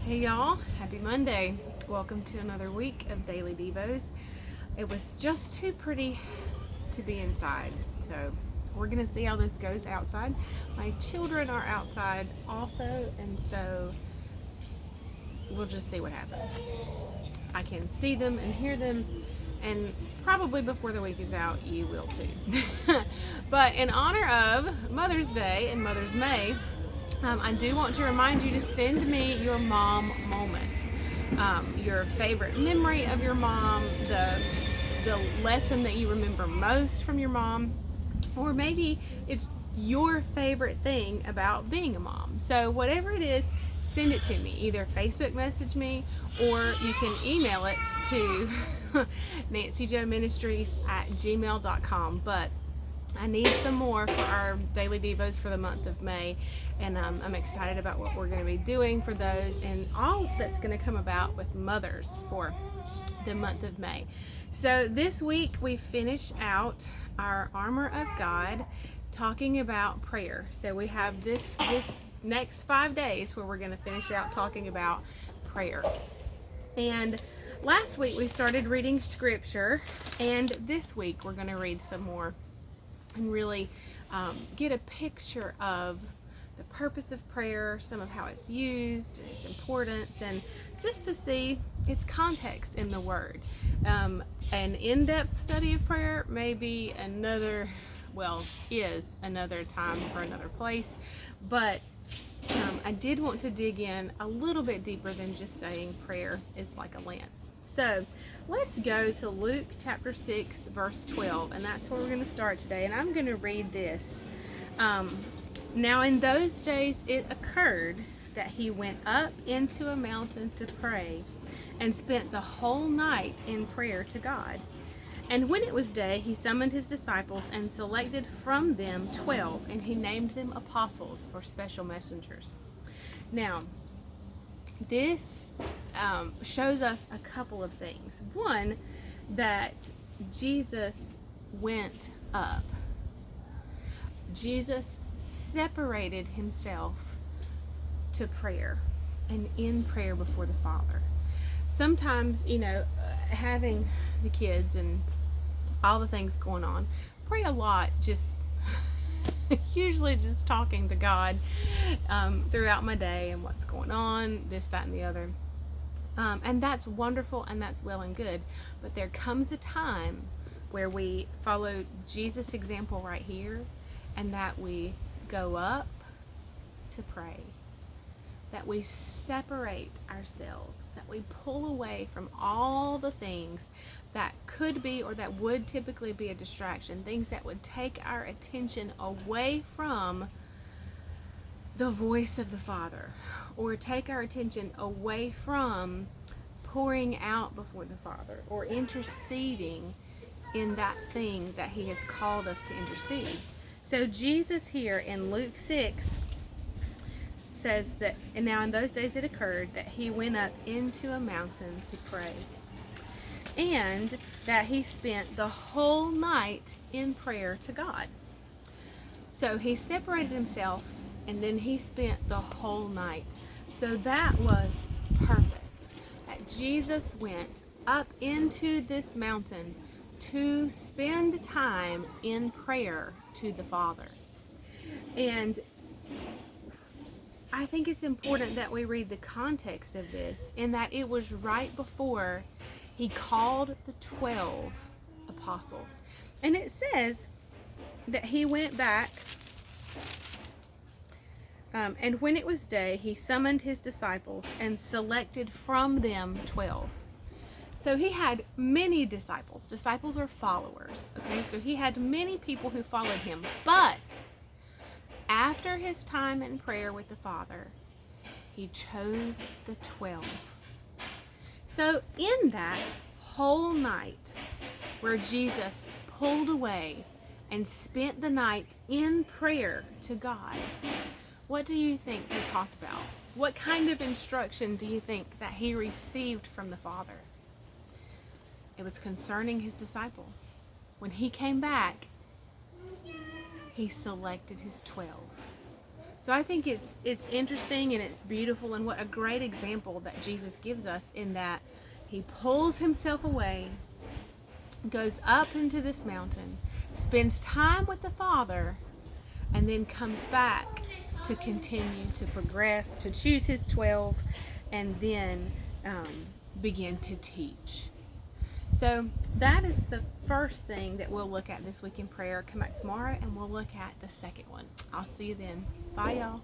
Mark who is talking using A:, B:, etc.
A: Hey y'all, happy Monday. Welcome to another week of Daily Devos. It was just too pretty to be inside, so we're gonna see how this goes outside. My children are outside also, and so we'll just see what happens. I can see them and hear them, and probably before the week is out, you will too. But in honor of Mother's Day and Mother's May, I do want to remind you to send me your mom moments, your favorite memory of your mom, the lesson that you remember most from your mom, or maybe it's your favorite thing about being a mom. So whatever it is, send it to me. Either Facebook message me or you can email it to nancyjoeministries@gmail.com. But I need some more for our daily devos for the month of May, and I'm excited about what we're going to be doing for those and all that's going to come about with mothers for the month of May. So this week we finish out our Armor of God, talking about prayer. So we have this next 5 days where we're going to finish out talking about prayer. And last week we started reading scripture, and this week we're going to read some more and really get a picture of the purpose of prayer, some of how it's used, its importance, and just to see its context in the Word. An in-depth study of prayer may be another, is another time for another place, but I did want to dig in a little bit deeper than just saying prayer is like a lance. So let's go to Luke chapter 6, verse 12, and that's where we're going to start today. And I'm going to read this. Now in those days it occurred that he went up into a mountain to pray and spent the whole night in prayer to God. And when it was day, he summoned his disciples and selected from them 12, and he named them apostles, or special messengers. Now, this shows us a couple of things. One, that Jesus went up. Jesus separated himself to prayer and in prayer before the Father. Sometimes, having the kids and all the things going on, pray a lot, just usually just talking to God throughout my day and what's going on, this, that, and the other. And that's wonderful and that's well and good. But there comes a time where we follow Jesus' example right here, and that we go up to pray, that we separate ourselves, that we pull away from all the things that could be or that would typically be a distraction, things that would take our attention away from the voice of the Father, or take our attention away from pouring out before the Father or interceding in that thing that he has called us to intercede. So Jesus here in Luke 6 says that, and now in those days it occurred that he went up into a mountain to pray, and that he spent the whole night in prayer to God. So he separated himself, and then he spent the whole night. So that was purpose. That Jesus went up into this mountain to spend time in prayer to the Father. And I think it's important that we read the context of this, in that it was right before he called the 12 apostles. And it says that he went back, and when it was day, he summoned his disciples and selected from them 12. So he had many disciples. Disciples are followers, okay? So he had many people who followed him. But after his time in prayer with the Father, he chose the 12. So in that whole night where Jesus pulled away and spent the night in prayer to God, what do you think he talked about? What kind of instruction do you think that he received from the Father? It was concerning his disciples. When he came back, he selected his 12. So I think it's interesting and it's beautiful, and what a great example that Jesus gives us in that he pulls himself away, goes up into this mountain, spends time with the Father, and then comes back to continue to progress, to choose his 12, and then begin to teach. So that is the first thing that we'll look at this week in prayer. Come back tomorrow and we'll look at the second one. I'll see you then. Bye, y'all.